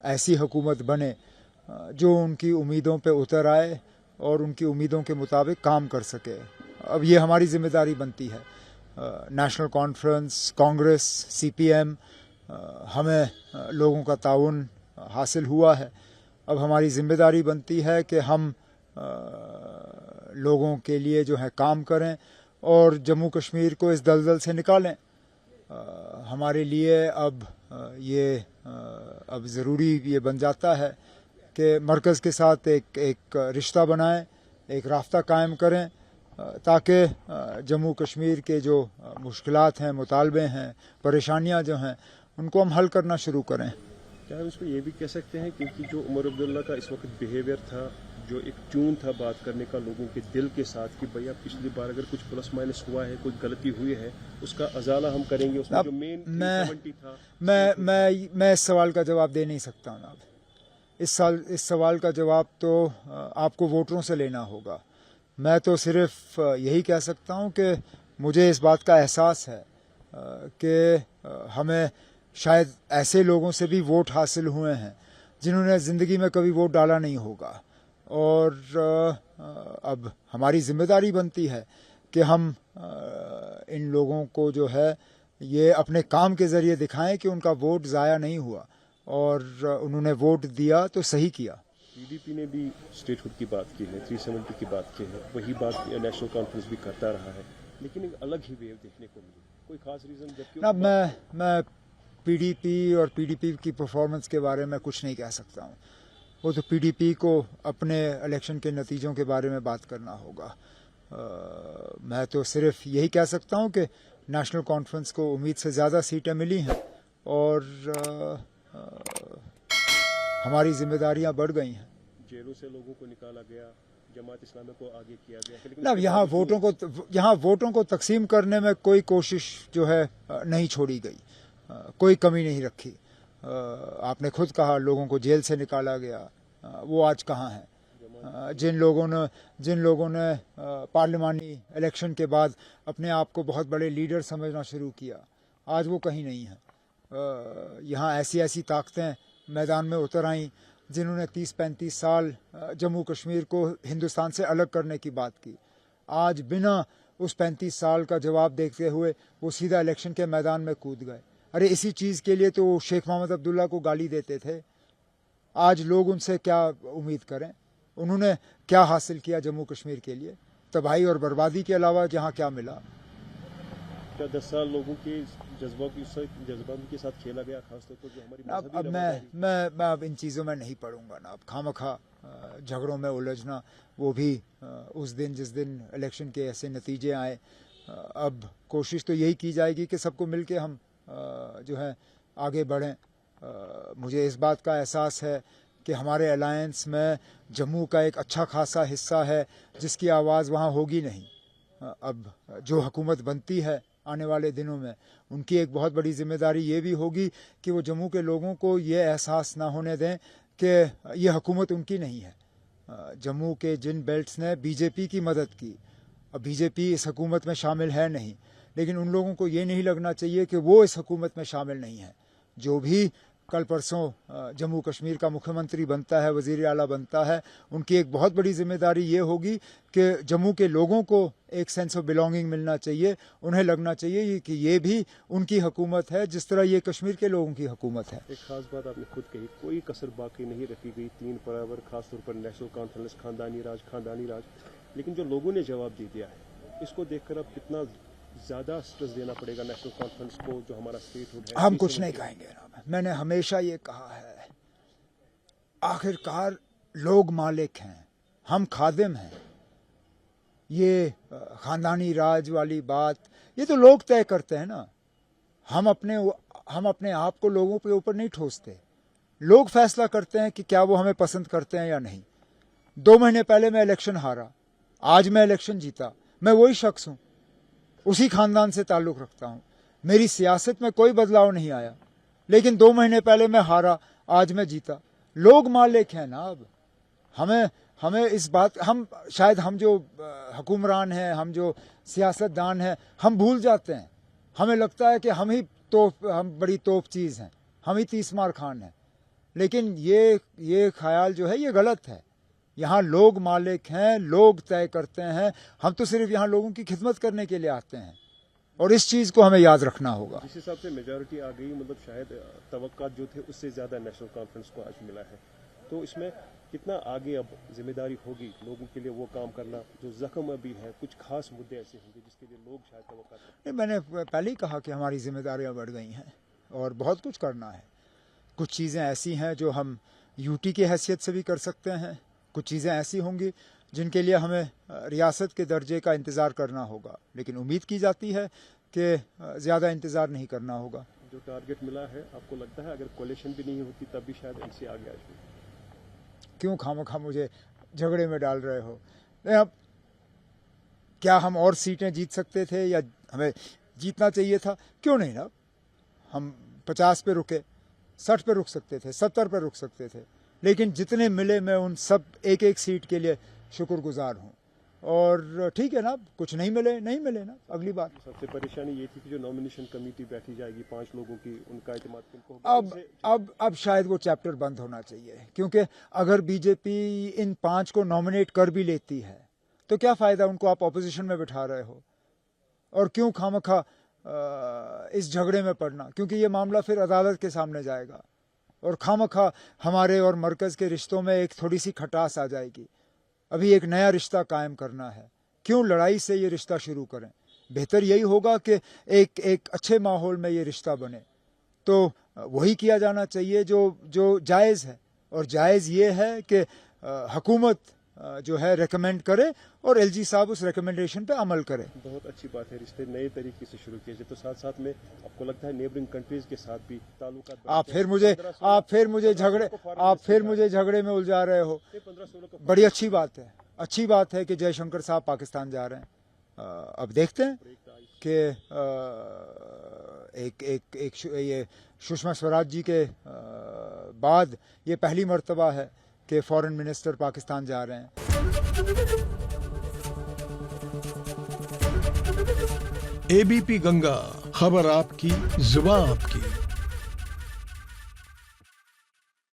ऐसी हुकूमत बने जो उनकी उम्मीदों पे उतर आए और उनकी उम्मीदों के मुताबिक काम कर सके। अब ये हमारी जिम्मेदारी बनती है। नेशनल कॉन्फ्रेंस, कांग्रेस, CPM, हमें लोगों का ताउन हासिल हुआ है। अब हमारी जिम्मेदारी बनती है कि हम लोगों के लिए जो है काम करें और जम्मू कश्मीर को इस दलदल से निकालें। हमारे लिए अब ज़रूरी ये बन जाता है कि मरकज़ के साथ एक रिश्ता बनाएं, एक रास्ता कायम करें, ताकि जम्मू कश्मीर के जो मुश्किलात हैं, मुतालबे हैं, परेशानियां जो हैं, उनको हम हल करना शुरू करें। क्या हम इसको ये भी कह सकते हैं क्योंकि जो उमर अब्दुल्ला का इस वक्त बिहेवियर था, जो एक ट्यून था बात करने का लोगों के दिल के साथ कि भैया पिछली बार अगर कुछ प्लस माइनस हुआ है, कुछ गलती हुई है, उसका अजाला हम करेंगे, उसमें जो मेन 370 था। मैं इस सवाल का जवाब दे नहीं सकता हूं। इस सवाल का जवाब तो आपको वोटरों से लेना होगा। मैं तो सिर्फ यही कह सकता हूं कि मुझे इस बात का एहसास है कि हमें शायद ऐसे लोगों से भी वोट हासिल हुए हैं जिन्होंने ज़िंदगी में कभी वोट डाला नहीं होगा, और अब हमारी जिम्मेदारी बनती है कि हम इन लोगों को जो है ये अपने काम के ज़रिए दिखाएं कि उनका वोट ज़ाया नहीं हुआ और उन्होंने वोट दिया तो सही किया। PDP ने भी स्टेटहुड की बात की है, 370 की बात की है, वही बात नेशनल कॉन्फ्रेंस भी करता रहा है, लेकिन एक अलग ही वेव देखने को मिली। कोई खास रीज़न? जबकि मैं PDP और PDP की परफॉर्मेंस के बारे में कुछ नहीं कह सकता हूँ। वो तो PDP को अपने इलेक्शन के नतीजों के बारे में बात करना होगा। मैं तो सिर्फ यही कह सकता हूँ कि नेशनल कॉन्फ्रेंस को उम्मीद से ज़्यादा सीटें मिली हैं और हमारी जिम्मेदारियां बढ़ गई हैं। जेलों से लोगों को निकाला गया, जमात इस्लामी को आगे किया गया, ना यहाँ वोटों को तकसीम करने में कोई कोशिश जो है नहीं छोड़ी गई, कोई कमी नहीं रखी। आपने खुद कहा लोगों को जेल से निकाला गया, वो आज कहाँ हैं? जिन लोगों ने पार्लिमानी इलेक्शन के बाद अपने आप को बहुत बड़े लीडर समझना शुरू किया, आज वो कहीं नहीं हैं। यहाँ ऐसी ताकतें मैदान में उतर आईं जिन्होंने 30-35 साल जम्मू कश्मीर को हिंदुस्तान से अलग करने की बात की। आज बिना उस 35 साल का जवाब देखते हुए वो सीधा इलेक्शन के मैदान में कूद गए। अरे इसी चीज़ के लिए तो शेख मोहम्मद अब्दुल्ला को गाली देते थे। आज लोग उनसे क्या उम्मीद करें? उन्होंने क्या हासिल किया जम्मू कश्मीर के लिए? तबाही और बर्बादी के अलावा जहाँ क्या मिला? क्या 10 साल लोगों के जज्बात के साथ खेला गया, खासतौर पर जो हमारी अब मैं अब इन चीज़ों में नहीं पढ़ूंगा ना। अब खामखा झगड़ों में उलझना, वो भी उस दिन जिस दिन इलेक्शन के ऐसे नतीजे आए। अब कोशिश तो यही की जाएगी कि सबको मिलके हम जो है आगे बढ़ें। मुझे इस बात का एहसास है कि हमारे अलायंस में जम्मू का एक अच्छा खासा हिस्सा है जिसकी आवाज़ वहाँ होगी नहीं। अब जो हुकूमत बनती है आने वाले दिनों में, उनकी एक बहुत बड़ी जिम्मेदारी ये भी होगी कि वो जम्मू के लोगों को ये एहसास ना होने दें कि ये हुकूमत उनकी नहीं है। जम्मू के जिन बेल्ट्स ने बीजेपी की मदद की, अब बीजेपी इस हुकूमत में शामिल है नहीं, लेकिन उन लोगों को ये नहीं लगना चाहिए कि वो इस हुकूमत में शामिल नहीं है। जो भी कल परसों जम्मू कश्मीर का मुख्यमंत्री बनता है, वज़ीर आला बनता है, उनकी एक बहुत बड़ी जिम्मेदारी ये होगी कि जम्मू के लोगों को एक सेंस ऑफ बिलोंगिंग मिलना चाहिए। उन्हें लगना चाहिए कि ये भी उनकी हुकूमत है जिस तरह ये कश्मीर के लोगों की हुकूमत है। एक खास बात आपने खुद कही, कोई कसर बाकी नहीं रखी गई, 3 बराबर, खासतौर पर नेशनल कॉन्फ्रेंस, खानदानी राज। लेकिन जो लोगों ने जवाब दे दिया है, इसको देखकर अब कितना ज़्यादा स्ट्रेस देना पड़ेगा नेशनल कॉन्फ्रेंस को, जो हमारा स्टेटहुड है? हम कुछ नहीं कहेंगे। मैंने हमेशा ये कहा है, आखिरकार लोग मालिक हैं, हम खादिम हैं। ये खानदानी राज वाली बात ये तो लोग तय करते हैं ना। हम अपने आप को लोगों के ऊपर नहीं ठोसते। लोग फैसला करते हैं कि क्या वो हमें पसंद करते हैं या नहीं। 2 महीने पहले मैं इलेक्शन हारा, आज मैं इलेक्शन जीता, मैं वही शख्स हूँ, उसी खानदान से ताल्लुक़ रखता हूँ। मेरी सियासत में कोई बदलाव नहीं आया, लेकिन 2 महीने पहले मैं हारा, आज मैं जीता। लोग मालिक हैं ना। अब हमें इस बात हम जो हुक्मरान हैं, हम जो सियासतदान हैं, हम भूल जाते हैं। हमें लगता है कि हम बड़ी तोप चीज़ हैं, हम ही तीसमार खान हैं। لیکن یہ خیال جو ہے یہ غلط ہے. یہاں لوگ مالک ہیں, لوگ طے کرتے ہیں, ہم تو صرف یہاں لوگوں کی خدمت کرنے کے لیے آتے ہیں, اور اس چیز کو ہمیں یاد رکھنا ہوگا. جس حساب سے میجورٹی آ گئی, مطلب شاید توقعات جو تھے اس سے زیادہ نیشنل کانفرنس کو آج ملا ہے, تو اس میں کتنا آگے اب ذمہ داری ہوگی لوگوں کے لیے وہ کام کرنا جو زخم ابھی ہے؟ کچھ خاص مدعے ایسے ہوں گے جس کے لیے لوگ شاید توقع کرتے ہیں. میں نے پہلے ہی کہا کہ ہماری ذمہ داریاں بڑھ گئی ہیں اور بہت کچھ کرنا ہے. کچھ چیزیں ایسی ہیں جو ہم یوٹی کی حیثیت سے بھی کر سکتے ہیں, کچھ چیزیں ایسی ہوں گی جن کے لیے ہمیں ریاست کے درجے کا انتظار کرنا ہوگا, لیکن امید کی جاتی ہے کہ زیادہ انتظار نہیں کرنا ہوگا. جو ٹارگٹ ملا ہے, آپ کو لگتا ہے اگر کولیشن بھی نہیں ہوتی تب بھی شاید این سی آگے آ جائے؟ کیوں خواہ مجھے جھگڑے میں ڈال رہے ہو؟ اب کیا ہم اور سیٹیں جیت سکتے تھے یا ہمیں جیتنا چاہیے تھا؟ کیوں نہیں نا, ہم 50 پہ رکے, 60 پہ رک سکتے تھے, 70 پہ رک سکتے تھے, لیکن جتنے ملے میں ان سب ایک ایک سیٹ کے لیے شکر گزار ہوں. اور ٹھیک ہے نا, کچھ نہیں ملے نا, اگلی بار. سب سے پریشانی یہ تھی کہ جو نامینیشن کمیٹی بیٹھی جائے گی 5 لوگوں کی, ان کا اعتماد کن کو ہوگا؟ اب شاید وہ چیپٹر بند ہونا چاہیے, کیونکہ اگر بی جے پی ان 5 کو نامینیٹ کر بھی لیتی ہے تو کیا فائدہ ان کو آپ اپوزیشن میں بٹھا رہے ہو, اور کیوں خواہ اس جھگڑے میں پڑنا, کیونکہ یہ معاملہ پھر عدالت کے سامنے جائے گا اور خواہ ہمارے اور مرکز کے رشتوں میں ایک تھوڑی سی کھٹاس آ جائے گی. ابھی ایک نیا رشتہ قائم کرنا ہے, کیوں لڑائی سے یہ رشتہ شروع کریں؟ بہتر یہی ہوگا کہ ایک اچھے ماحول میں یہ رشتہ بنے. تو وہی کیا جانا چاہیے جو جائز ہے, اور جائز یہ ہے کہ حکومت جو ہے ریکمینڈ کرے اور ایل جی صاحب اس ریکمینڈیشن پہ عمل کرے. بہت اچھی بات ہے, رشتے نئے طریقے سے شروع کیے جائے, تو ساتھ ساتھ میں آپ کو لگتا ہے نیبرنگ کنٹریز کے ساتھ بھی تعلقات؟ آپ پھر مجھے جھگڑے میں الجھا رہے ہو. بڑی اچھی بات ہے کہ جے شنکر صاحب پاکستان جا رہے ہیں. اب دیکھتے ہیں کہ یہ سشما سوراج جی کے بعد یہ پہلی مرتبہ ہے کہ فارن منسٹر پاکستان جا رہے ہیں. اے بی پی گنگا, خبر آپ کی, زبان آپ کی.